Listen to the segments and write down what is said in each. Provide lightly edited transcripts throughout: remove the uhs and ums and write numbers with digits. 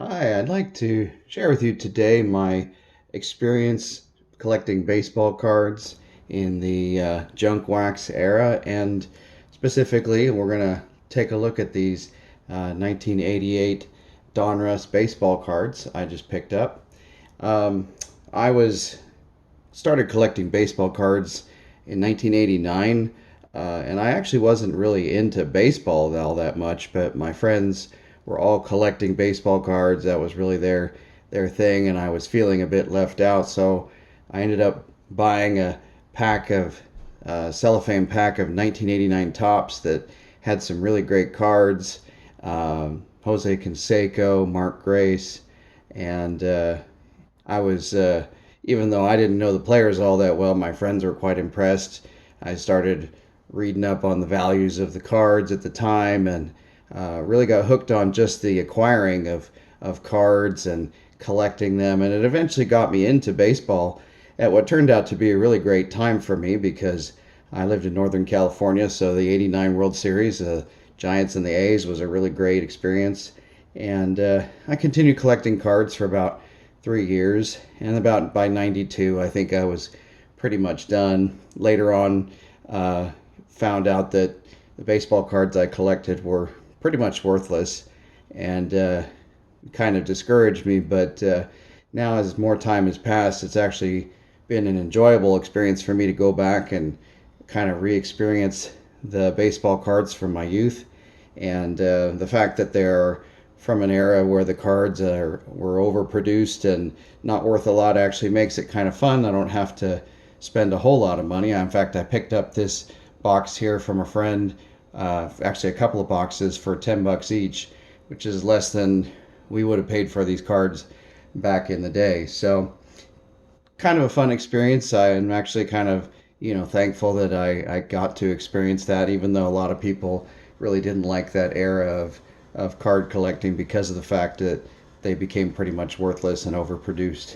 Hi, I'd like to share with you today my experience collecting baseball cards in the junk wax era, and specifically, we're going to take a look at these 1988 Donruss baseball cards I just picked up. Um, I was started collecting baseball cards in 1989, and I actually wasn't really into baseball all that much, but my friends were all collecting baseball cards. That was really their thing, and I was feeling a bit left out, so I ended up buying a pack of cellophane pack of 1989 tops that had some really great cards. Jose Canseco, Mark Grace, and I was, even though I didn't know the players all that well, my friends were quite impressed. I started reading up on the values of the cards at the time, and really got hooked on just the acquiring of cards and collecting them. And it eventually got me into baseball at what turned out to be a really great time for me because I lived in Northern California, so the '89 World Series, the Giants and the A's, was a really great experience. And I continued collecting cards for about 3 years, and about by '92, I think I was pretty much done. Later on, uh, found out that the baseball cards I collected were pretty much worthless, and kind of discouraged me. But now, as more time has passed, it's actually been an enjoyable experience for me to go back and kind of re-experience the baseball cards from my youth, and the fact that they're from an era where the cards were overproduced and not worth a lot actually makes it kind of fun. I don't have to spend a whole lot of money. In fact, I picked up this box here from a friend, actually a couple of boxes for $10 each, which is less than we would have paid for these cards back in the day. So kind of a fun experience. I'm actually kind of, thankful that I got to experience that, even though a lot of people really didn't like that era of card collecting because of the fact that they became pretty much worthless and overproduced.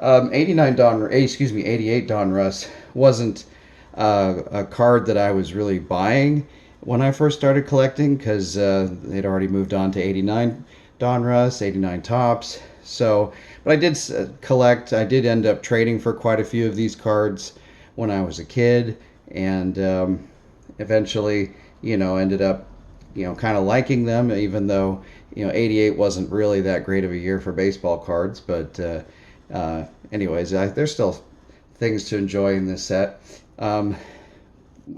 88 Donruss wasn't a card that I was really buying when I first started collecting because they'd already moved on to 89 Donruss, 89 Tops. So, but I did collect. I did end up trading for quite a few of these cards when I was a kid, and eventually, ended up, kind of liking them, even though, 88 wasn't really that great of a year for baseball cards. But anyways, there's still things to enjoy in this set. Um,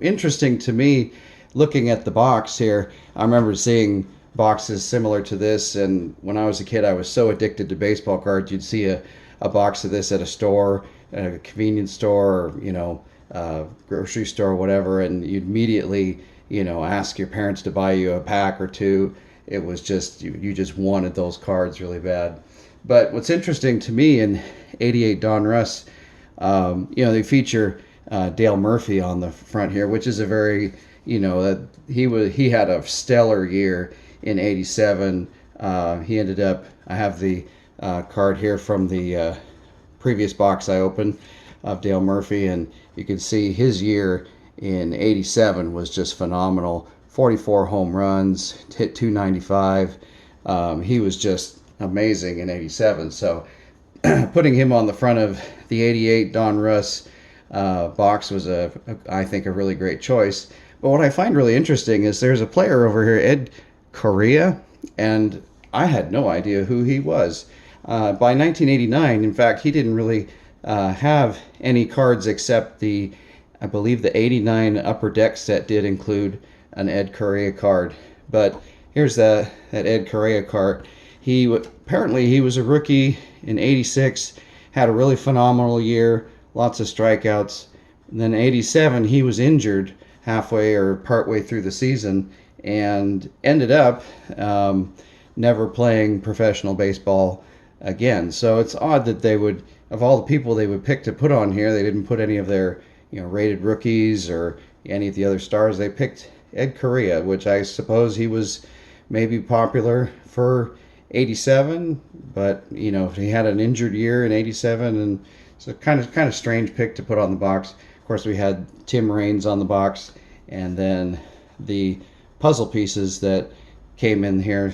Interesting to me, looking at the box here, I remember seeing boxes similar to this, and when I was a kid, I was so addicted to baseball cards. You'd see a box of this at a store, at a convenience store, or, grocery store, or whatever, and you'd immediately, ask your parents to buy you a pack or two. It was just, you just wanted those cards really bad. But what's interesting to me in 88 Donruss, they feature Dale Murphy on the front here, which is a very, he had a stellar year in '87. He ended up. I have the card here from the previous box I opened of Dale Murphy, and you can see his year in '87 was just phenomenal. 44 home runs, hit 295. He was just amazing in '87. So putting him on the front of the '88 Donruss box was I think, a really great choice. But what I find really interesting is there's a player over here, Ed Correa, and I had no idea who he was. By 1989, in fact, he didn't really have any cards except I believe the '89 Upper Deck set did include an Ed Correa card. But here's that Ed Correa card. Apparently he was a rookie in '86, had a really phenomenal year, lots of strikeouts. And then '87 he was injured halfway or partway through the season and ended up never playing professional baseball again. So it's odd that they would, of all the people they would pick to put on here, they didn't put any of their rated rookies or any of the other stars. They picked Ed Correa, which I suppose he was maybe popular for '87, but he had an injured year in '87, and so kind of strange pick to put on the box. Of course, we had Tim Raines on the box, and then the puzzle pieces that came in here.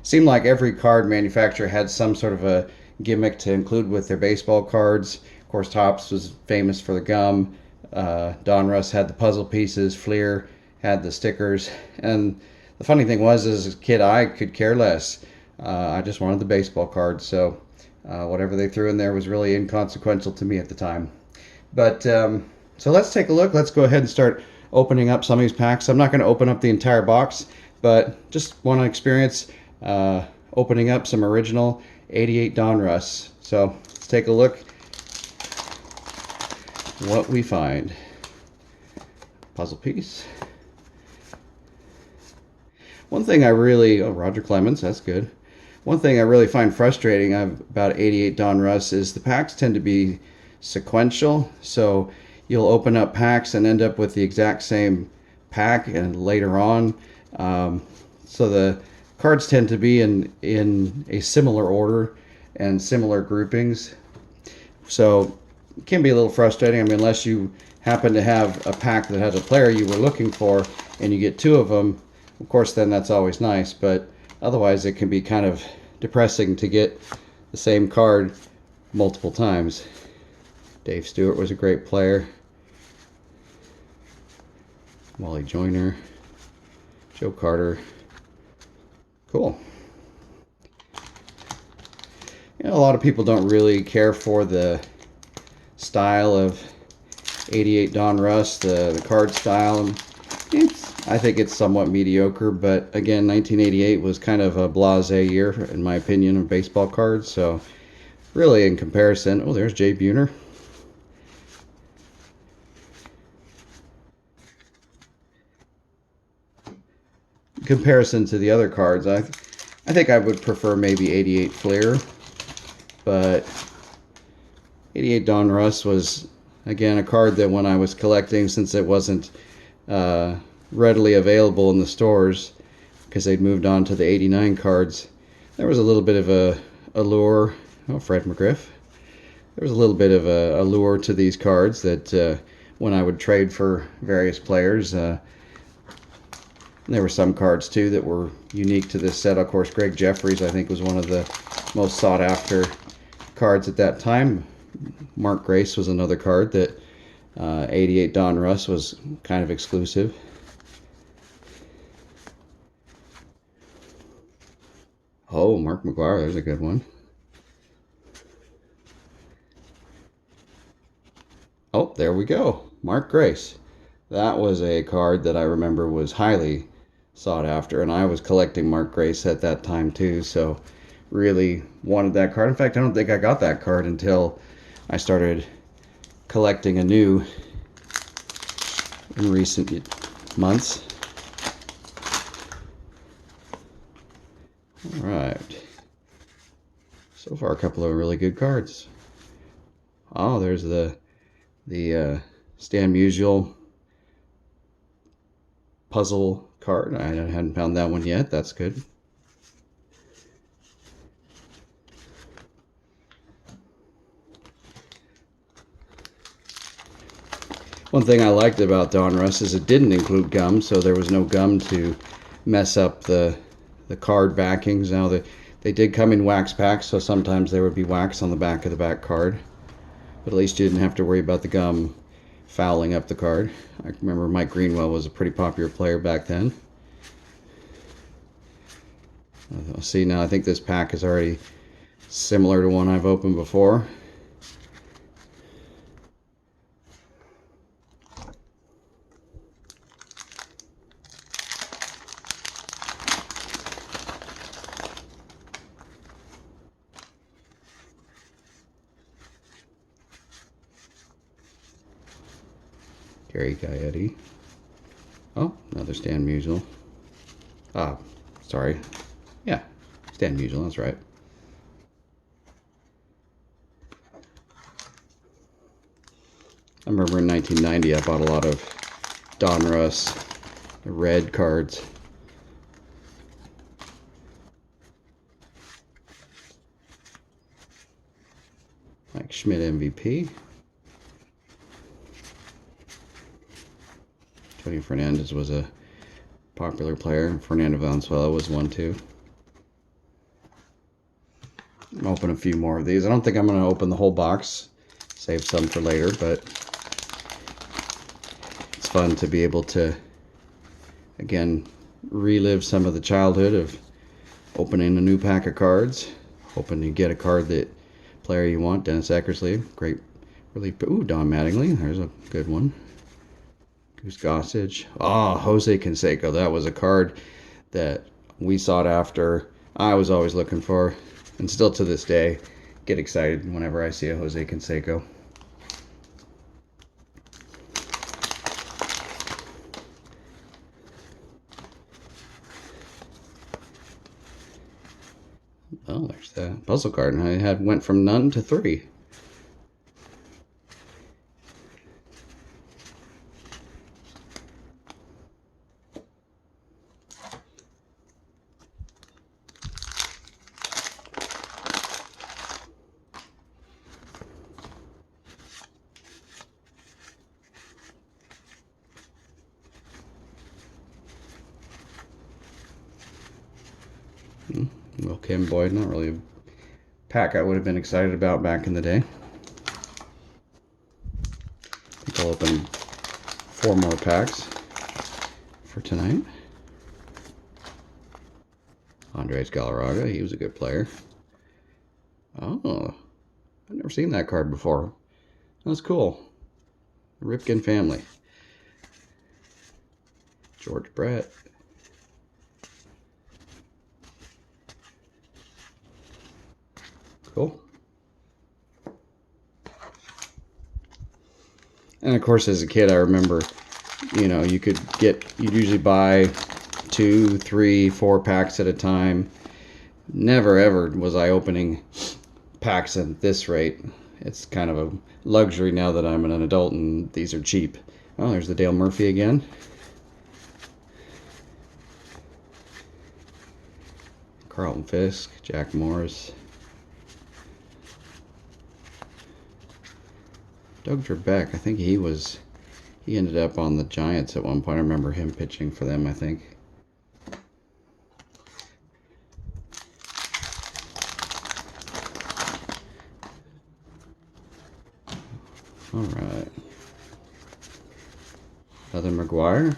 seemed like every card manufacturer had some sort of a gimmick to include with their baseball cards. Of course, Topps was famous for the gum. Donruss had the puzzle pieces. Fleer had the stickers. And the funny thing was, as a kid, I could care less. I just wanted the baseball cards. So whatever they threw in there was really inconsequential to me at the time. But so let's take a look. Let's go ahead and start opening up some of these packs. I'm not going to open up the entire box, but just want to experience opening up some original 88 Donruss. So let's take a look what we find. Puzzle piece. One thing I really, oh, Roger Clemens, that's good. One thing I really find frustrating about 88 Donruss is the packs tend to be sequential. So you'll open up packs and end up with the exact same pack and later on. So the cards tend to be in a similar order and similar groupings. So it can be a little frustrating. I mean, unless you happen to have a pack that has a player you were looking for and you get two of them, of course, then that's always nice. But otherwise, it can be kind of depressing to get the same card multiple times. Dave Stewart was a great player. Wally Joyner. Joe Carter. Cool. You know, a lot of people don't really care for the style of 88 Donruss, the card style. I think it's somewhat mediocre, but again, 1988 was kind of a blasé year, in my opinion, of baseball cards. So really, in comparison, oh, there's Jay Buhner. In comparison to the other cards, I think I would prefer maybe 88 Fleer, but 88 Donruss was, again, a card that when I was collecting, since it wasn't readily available in the stores because they'd moved on to the 89 cards, there was a little bit of a allure. Oh, Fred McGriff. There was a little bit of a allure to these cards that when I would trade for various players, there were some cards too that were unique to this set. Of course, Greg Jeffries, I think, was one of the most sought after cards at that time. Mark Grace was another card that 88 Donruss was kind of exclusive. Oh, Mark McGwire, there's a good one. Oh, there we go. Mark Grace. That was a card that I remember was highly sought after, and I was collecting Mark Grace at that time too, so really wanted that card. In fact, I don't think I got that card until I started collecting anew in recent months. All right. So far, a couple of really good cards. Oh, there's the Stan Musial puzzle card. I hadn't found that one yet. That's good. One thing I liked about Donruss is it didn't include gum, so there was no gum to mess up the card backings. Now they did come in wax packs, so sometimes there would be wax on the back of the back card, but at least you didn't have to worry about the gum fouling up the card. I remember Mike Greenwell was a pretty popular player back then. See, now I think this pack is already similar to one I've opened before. Gary Gaetti. Oh, another Stan Musial. Sorry. Yeah, Stan Musial, that's right. I remember in 1990 I bought a lot of Donruss, the red cards. Mike Schmidt MVP. Tony Fernandez was a popular player. Fernando Valenzuela was one too. Open a few more of these. I don't think I'm going to open the whole box. Save some for later, but it's fun to be able to, again, relive some of the childhood of opening a new pack of cards. Hoping to get a card that player you want. Dennis Eckersley, great relief. Ooh, Don Mattingly, there's a good one. Goose Gossage. Ah, Jose Canseco. That was a card that we sought after. I was always looking for, and still to this day, get excited whenever I see a Jose Canseco. Oh, there's that puzzle card. And I went from none to 3. Well, Kim Boyd, not really a pack I would have been excited about back in the day. I think I'll open 4 more packs for tonight. Andres Galarraga, he was a good player. Oh, I've never seen that card before. That's cool. The Ripken family. George Brett. Cool. And of course, as a kid, I remember, you'd usually buy 2, 3, 4 packs at a time. Never ever was I opening packs at this rate. It's kind of a luxury now that I'm an adult and these are cheap. Oh, there's the Dale Murphy again. Carlton Fisk, Jack Morris. Doug Trebek, I think he ended up on the Giants at one point. I remember him pitching for them, I think. All right. Another McGuire.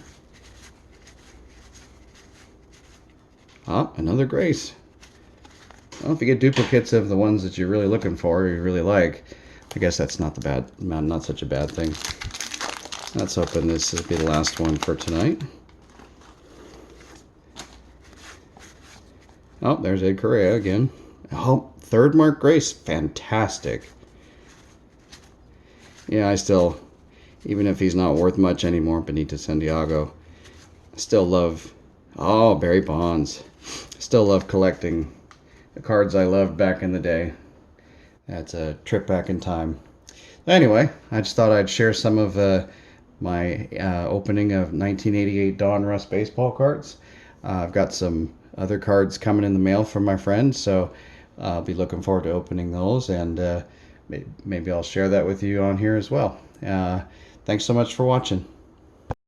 Ah, another Grace. Well, if you get duplicates of the ones that you're really looking for, or you really like, I guess that's not such a bad thing. Let's open this. This will be the last one for tonight. Oh, there's Ed Correa again. Oh, 3rd Mark Grace. Fantastic. Yeah, I still, even if he's not worth much anymore, Benito Santiago, I still love, oh, Barry Bonds. Still love collecting the cards I loved back in the day. That's a trip back in time. Anyway, I just thought I'd share some of my opening of 1988 Donruss baseball cards. I've got some other cards coming in the mail from my friends, so I'll be looking forward to opening those, and maybe I'll share that with you on here as well. Thanks so much for watching.